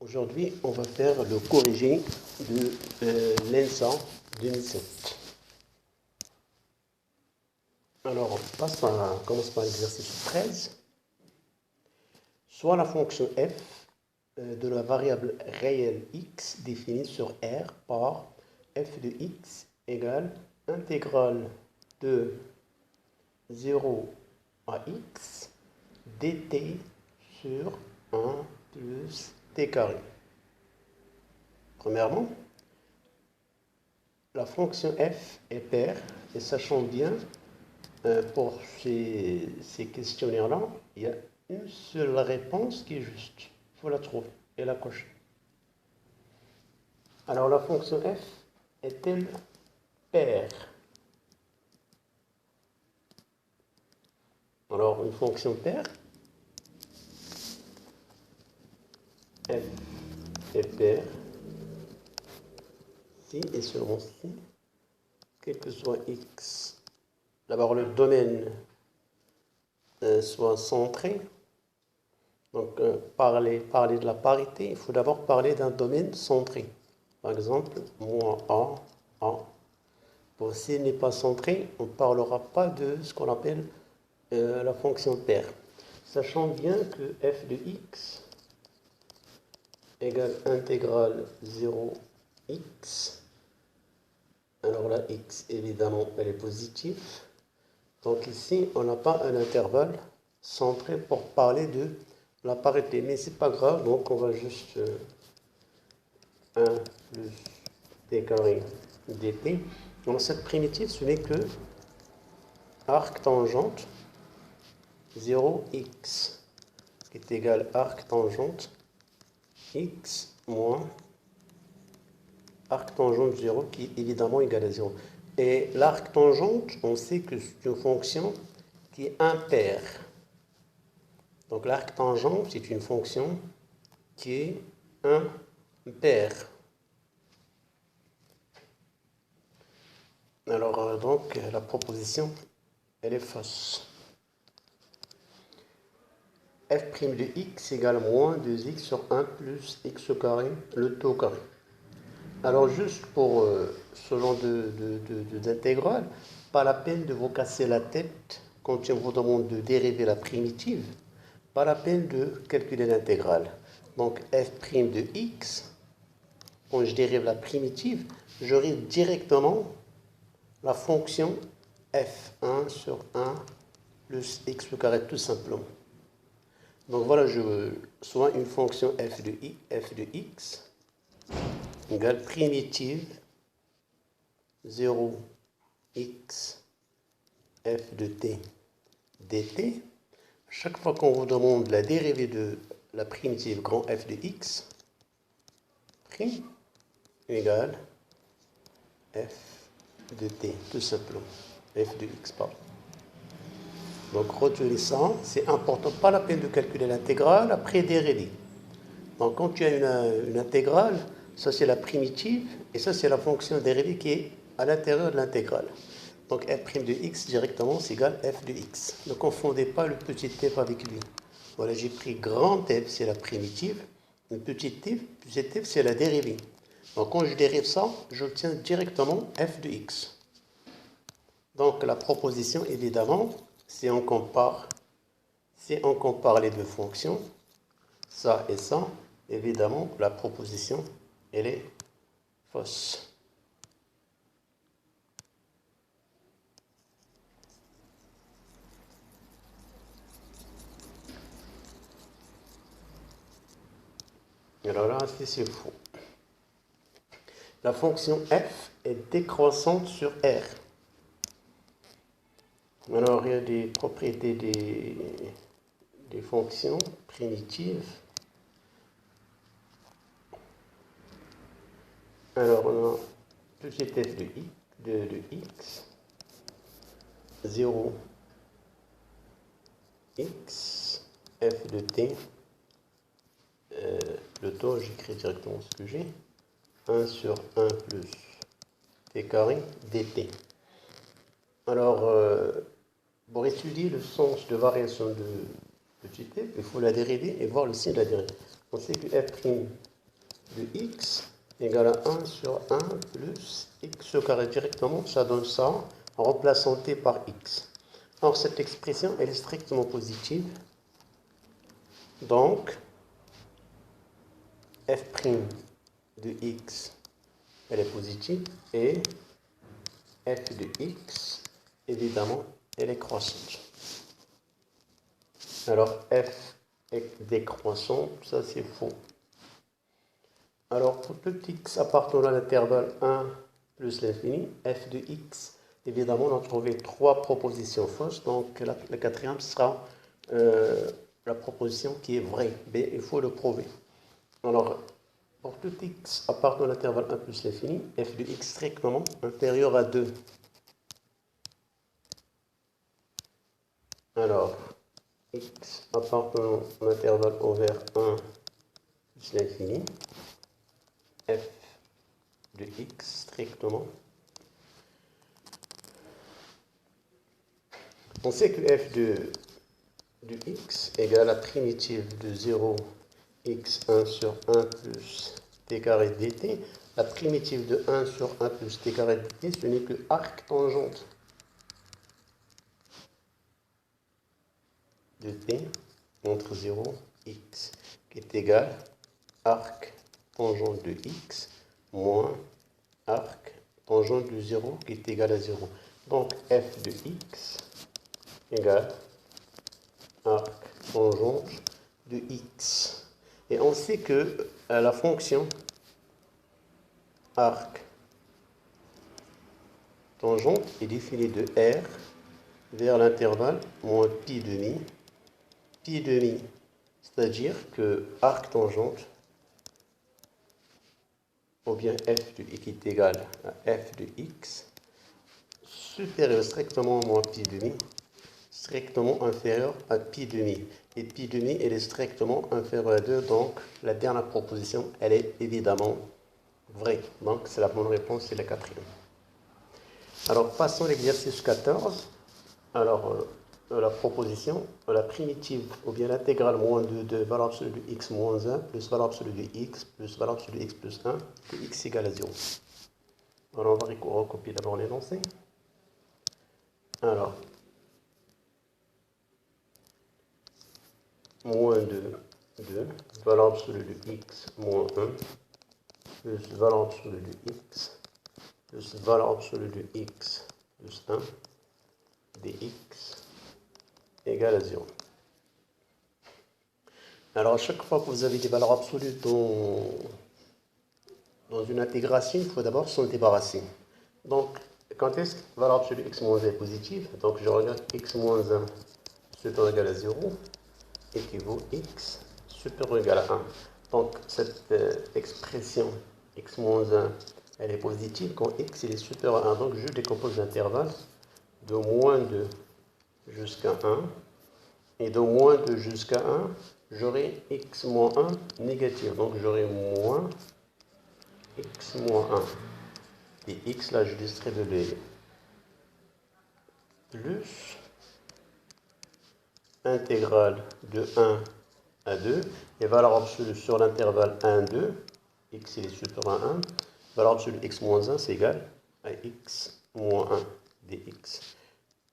Aujourd'hui, on va faire le corrigé de l'ENSA 2007. Alors, on commence par l'exercice 13. Soit la fonction f de la variable réelle x définie sur R par f de x égale intégrale de 0 à x dt sur 1 plus t carré. Premièrement, la fonction f est paire, et sachant bien, pour ces questionnaires-là, il y a une seule réponse qui est juste. Il faut la trouver et la cocher. Alors la fonction f est-elle paire? Alors une fonction paire, f est paire si et seulement si, quel que soit x, d'abord le domaine soit centré. Donc parler de la parité, il faut d'abord parler d'un domaine centré. Par exemple, moins A. Pour s'il n'est pas centré, on ne parlera pas de ce qu'on appelle la fonction paire. Sachant bien que f de x égale intégrale 0x. Alors là, x, évidemment, elle est positive. Donc ici, on n'a pas un intervalle centré pour parler de la parité. Mais c'est pas grave, donc on va juste 1 plus t carré dt. Donc cette primitive, ce n'est que arc tangente 0x, qui est égal à arc tangente x moins arc tangente 0, qui est évidemment égal à 0. Et l'arc tangente, on sait que c'est une fonction qui est impaire. Donc l'arc tangente, c'est une fonction qui est impaire. Alors donc la proposition, elle est fausse. f' de x égale moins 2x sur 1 plus x au carré, le tout au carré. Alors juste pour ce genre d'intégrale, pas la peine de vous casser la tête quand on vous demande de dériver la primitive, pas la peine de calculer l'intégrale. Donc f' de x, quand je dérive la primitive, j'aurai directement la fonction f1 sur 1 plus x au carré tout simplement. Donc voilà, soit une fonction f de x égale primitive 0x f de t dt. Chaque fois qu'on vous demande la dérivée de la primitive grand f de x, prime égale f de t, tout simplement. F de x, pardon. Donc retenez ça, c'est important, pas la peine de calculer l'intégrale après dériver. Donc quand tu as une intégrale, ça c'est la primitive, et ça c'est la fonction dérivée qui est à l'intérieur de l'intégrale. Donc f' de x directement c'est égal à f de x. Ne confondez pas le petit f avec lui. Voilà, j'ai pris grand f, c'est la primitive, le petit f c'est la dérivée. Donc quand je dérive ça, j'obtiens directement f de x. Donc la proposition, évidemment, si on compare les deux fonctions, ça et ça, évidemment, la proposition, elle est fausse. Alors là, c'est faux. La fonction f est décroissante sur R. Alors, il y a des propriétés des fonctions primitives. Alors, on a petit f de x, 0 x, f de t, le taux, j'écris directement ce que j'ai, 1 sur 1 plus t carré dt. Alors, pour étudier le sens de variation de petit f, il faut la dériver et voir le signe de la dérivée. On sait que f' de x égale à 1 sur 1 plus x au carré directement, ça donne ça en remplaçant t par x. Or, cette expression, elle est strictement positive. Donc, f' de x, elle est positive et f de x, évidemment, elle est croissante. Alors, f est décroissant, ça c'est faux. Alors, pour tout x appartenant à l'intervalle 1 plus l'infini, f de x, évidemment, on a trouvé 3 propositions fausses. Donc, la quatrième sera la proposition qui est vraie. B, il faut le prouver. Alors, pour tout x appartenant à l'intervalle 1 plus l'infini, f de x strictement inférieur à 2. Alors, x appartenant à l'intervalle ouvert 1 plus l'infini, f de x strictement. On sait que f de x égale à la primitive de 0 x1 sur 1 plus t carré dt. La primitive de 1 sur 1 plus t carré dt, ce n'est que arc tangente de t entre 0 x qui est égal arc tangente de x moins arc tangente de 0 qui est égal à 0. Donc f de x égale arc tangente de x. Et on sait que la fonction arc tangente est définie de r vers l'intervalle moins pi demi. Pi demi, c'est-à-dire que arc tangente, ou bien f de x est égal à f de x, supérieur strictement à moins pi demi, strictement inférieur à pi demi. Et pi demi, elle est strictement inférieure à 2, donc la dernière proposition, elle est évidemment vraie. Donc c'est la bonne réponse, c'est la quatrième. Alors passons à l'exercice 14. Alors la proposition, la primitive, ou bien l'intégrale moins 2 valeur absolue de x moins 1 plus valeur absolue de x plus valeur absolue de x plus 1 de x égale à 0. Alors on va recopier d'abord l'énoncé. Alors, moins 2, valeur absolue de x moins 1 plus valeur absolue de x plus valeur absolue de x plus 1 dx égale à 0. Alors, à chaque fois que vous avez des valeurs absolues dans une intégration, il faut d'abord s'en débarrasser. Donc, quand est-ce que la valeur absolue de x moins 1 est positive? Donc, je regarde x moins 1 supérieur ou égal à 0 équivaut x supérieur ou égal à 1. Donc, cette expression x moins 1, elle est positive quand x est supérieur à 1. Donc, je décompose l'intervalle de moins 2 jusqu'à 1. Et de moins 2 jusqu'à 1, j'aurai x moins 1 négatif. Donc, j'aurai moins x moins 1. Et x, là, je distribue les plus intégrale de 1 à 2. Et valeur absolue sur l'intervalle 1, 2. X, il est supérieur à 1. Valeur absolue x moins 1, c'est égal à x moins 1 dx.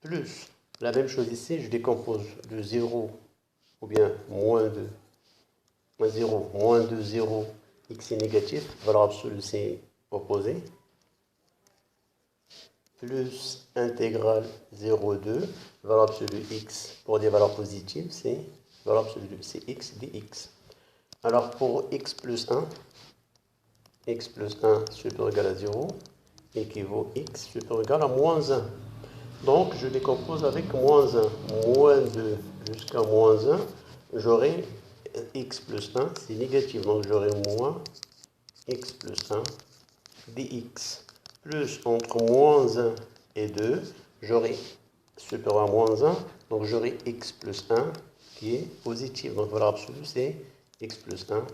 Plus, la même chose ici, je décompose de 0 ou bien moins 2. Moins 0, moins 2, 0, x est négatif. Valeur absolue, c'est opposé. Plus intégrale 0, 2. Valeur absolue x pour des valeurs positives, c'est valeur absolue c'est x dx. Alors pour x plus 1 supérieur ou égal à 0 équivaut x supérieur ou égal à moins 1. Donc je décompose avec moins 1. Moins 2 jusqu'à moins 1, j'aurai x plus 1, c'est négatif, donc j'aurai moins x plus 1 dx. Plus entre moins 1 et 2, j'aurai supérieur à moins 1, donc j'aurai x plus 1 qui est positif. Donc valeur absolue, c'est x plus 1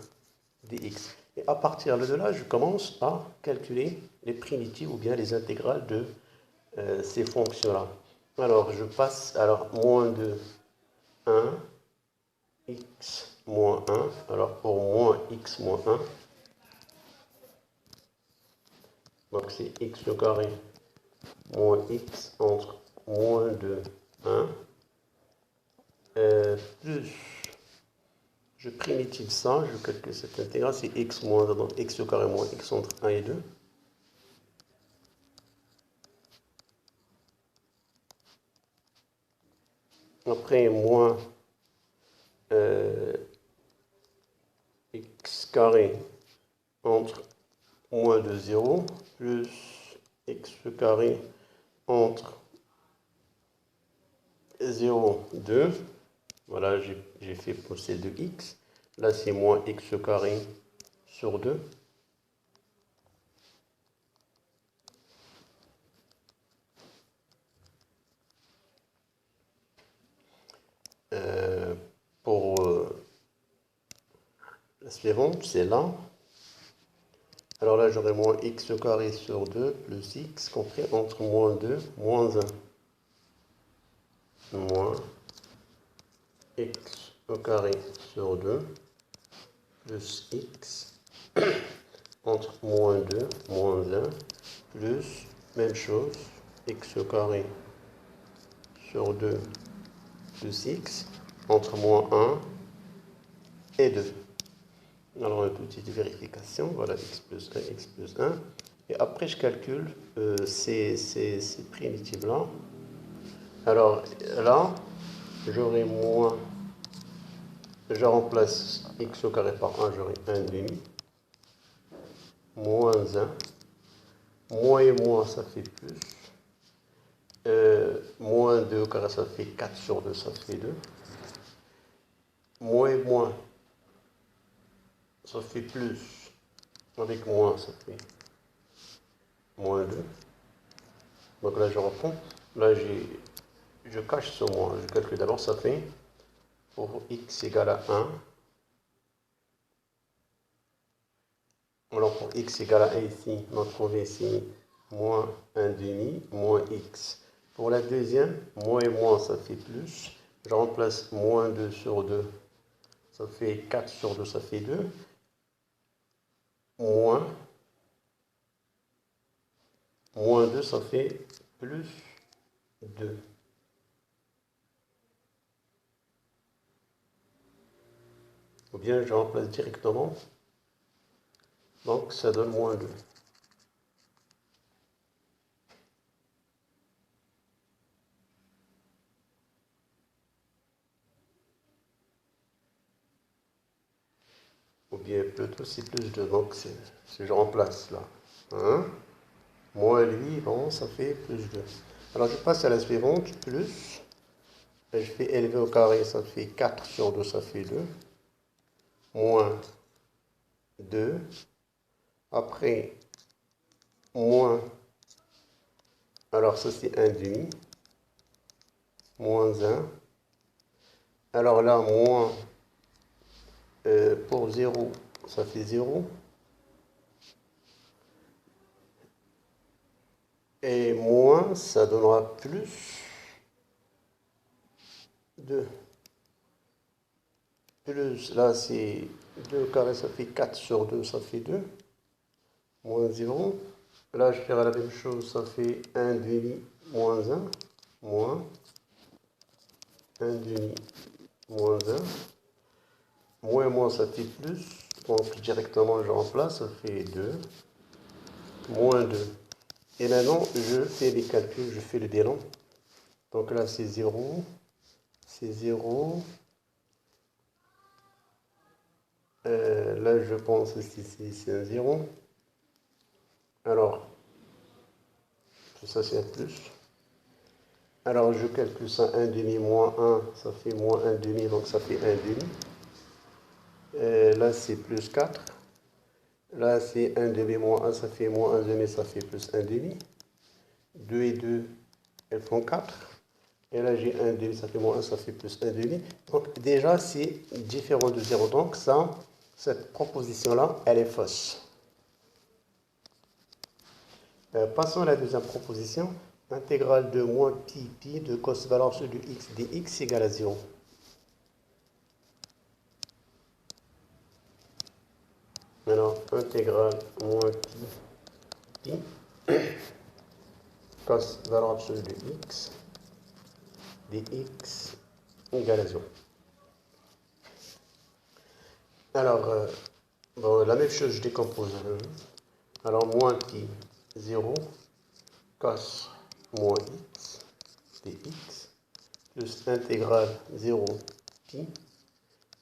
dx. Et à partir de là, je commence à calculer les primitives ou bien les intégrales de ces fonctions-là. Alors, je passe, moins 2, 1, x moins 1. Alors, pour moins x moins 1, Donc c'est x au carré moins x entre moins 2, 1, plus, je primitive ça, je calcule cette intégrale, c'est x moins 1, donc x au carré moins x entre 1 et 2. Après, moins x carré entre moins 2, 0, plus x carré entre 0, 2. Voilà, j'ai fait pour celle de x. Là, c'est moins x carré sur 2. Pour la suivante, c'est là. Alors là, j'aurai moins x carré sur 2 plus x compris entre moins 2, moins 1. Moins x au carré sur 2 plus x entre moins 2, moins 1, plus, même chose, x au carré sur 2 plus x entre moins 1 et 2. Alors, une petite vérification, voilà, x plus 1, x plus 1. Et après, je calcule ces primitives-là. Alors, là, j'aurai moins, je remplace x au carré par 1, j'aurai 1 demi, moins 1, moins et moins, ça fait plus, moins 2 au carré, ça fait 4 sur 2, ça fait 2, moins et moins, ça fait plus, avec moins, ça fait moins 2. Donc là, je reprends, là, je cache ce moins, je calcule d'abord, ça fait, pour x égale à 1, alors pour x égale à 1 ici, on trouve ici moins 1 demi, moins x. Pour la deuxième, moins et moins, ça fait plus. Je remplace moins 2 sur 2, ça fait 4 sur 2, ça fait 2. Moins 2, ça fait plus 2. Ou bien je remplace directement, donc ça donne moins 2. Ou bien plutôt c'est plus 2, donc si je remplace là. Hein? Moins lui, bon, ça fait plus 2. Alors je passe à la suivante, plus, et je fais élever au carré, ça fait 4 sur 2, ça fait 2. Moins 2. Après, moins, alors ça c'est 1 demi, moins 1. Alors là, moins, pour 0, ça fait 0. Et moins, ça donnera plus 2. Plus, là c'est 2 au carré, ça fait 4 sur 2, ça fait 2. Moins 0. Là, je ferai la même chose, ça fait 1 demi, moins 1. Moins 1 demi, moins 1. Moins moins, ça fait plus. Donc, directement, je remplace, ça fait 2. Moins 2. Et maintenant, je fais les calculs, je fais le bilan. Donc là, c'est 0. C'est 0. Là, je pense que c'est un 0. Alors, tout ça, c'est un plus. Alors, je calcule ça, 1 demi moins 1, ça fait moins 1 demi, donc ça fait 1 demi. Là, c'est plus 4. Là, c'est 1 demi moins 1, ça fait moins 1 demi, ça fait plus 1 demi. 2 et 2, elles font 4. Et là, j'ai 1 demi, ça fait moins 1, ça fait plus 1 demi. Donc, déjà, c'est différent de 0. Donc, ça, cette proposition-là, elle est fausse. Passons à la deuxième proposition. Intégrale de moins pi de cos valence de x dx égale à 0. Alors, intégrale moins pi cos valeur absolue de x dx égale à 0. Alors, bon, la même chose, je décompose. Alors, moins pi 0, cos moins x dx, plus intégrale 0 pi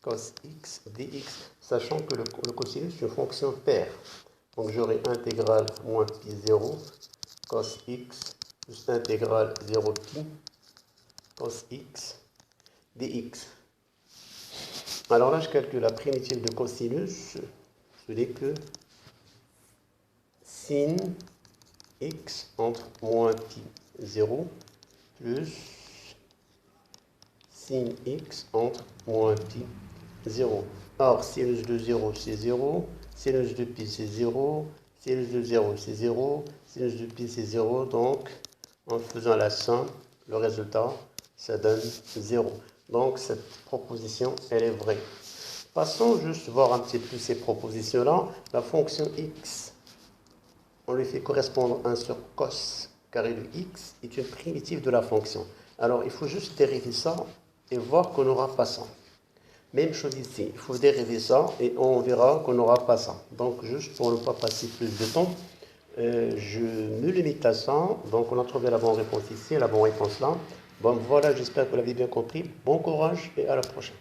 cos x dx, sachant que le cosinus est une fonction paire. Donc, j'aurai intégrale moins pi 0, cos x, plus intégrale 0 pi cos x dx. Alors là, je calcule la primitive de cosinus, ce n'est que sin x entre moins pi 0 plus sin x entre moins pi 0. Or, sinus de 0, c'est 0, sinus de pi, c'est 0, sinus de 0, c'est 0, sinus de pi, c'est 0. Donc, en faisant la somme, le résultat, ça donne 0. Donc, cette proposition, elle est vraie. Passons juste voir un petit peu ces propositions-là. La fonction x, on lui fait correspondre 1 sur cos carré de x, est une primitive de la fonction. Alors, il faut juste dériver ça et voir qu'on n'aura pas ça. Même chose ici, il faut dériver ça et on verra qu'on n'aura pas ça. Donc, juste pour ne pas passer plus de temps, je me limite à ça. Donc, on a trouvé la bonne réponse ici et la bonne réponse là. Bon, voilà, j'espère que vous l'avez bien compris. Bon courage et à la prochaine.